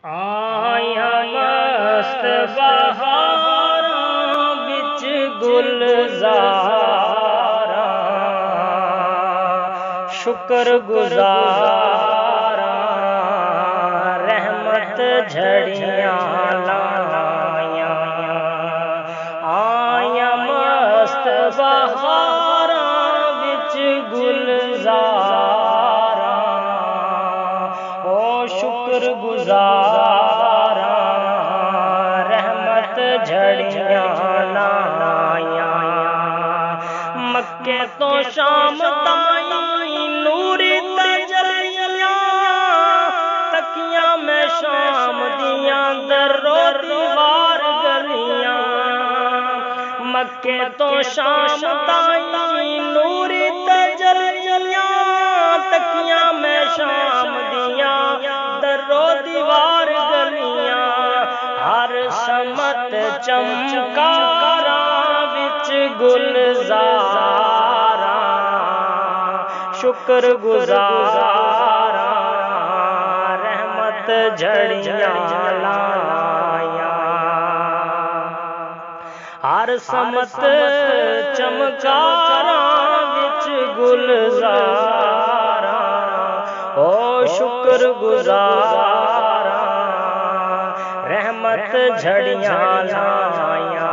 आया मस्त बहारां बिच गुलज़ारां, शुक्र गुज़ारां रहमत झड़ियां लायां। आया मस्त बहारां बिच गुलज़ारां, ओ शुक्र गुज़ारां रहमत झड़ियां लायां। मक्के तो शाम ताईं नूरी तजलियां, तकियां में शाम दियां दरो दीवार गलियां। मक्के तो शाम ताईं नूरी तजलियां, तकियां में शाम दियां दरो दीवार गलियां। हर समत चमकारां विच गुलज़ारां, शुक्र गुज़ारां रहमत झड़ियां लायां। हर समत चमकारां विच गुलज़ारां, ओ शुक्र गुज़ारां रहमत झड़ियां लायां।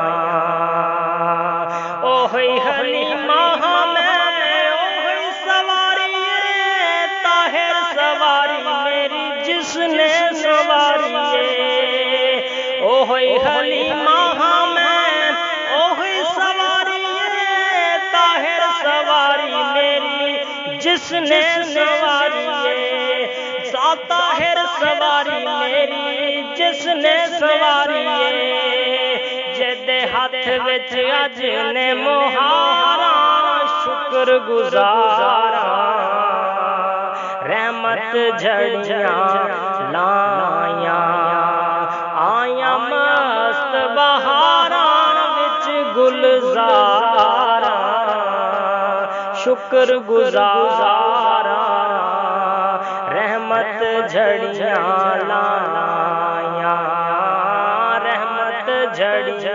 ओहे हलीमा में ओहे सवारी ताहिर सवारी मेरी जिसने सवारी। ओहे हलीमा में ओहे सवारी ताहिर सवारी मेरी जिसने सवारी। ताहिर सवारी मेरी जिसने सवारी। जेदे हाथ विच अज ने मुहारा, शुक्र गुज़ारां रहमत झड़ियां लायां। आया मस्त बहारां विच गुलज़ारां, शुक्र गुज़ारां रहमत झड़ियां लायां। रहमत झड़ियां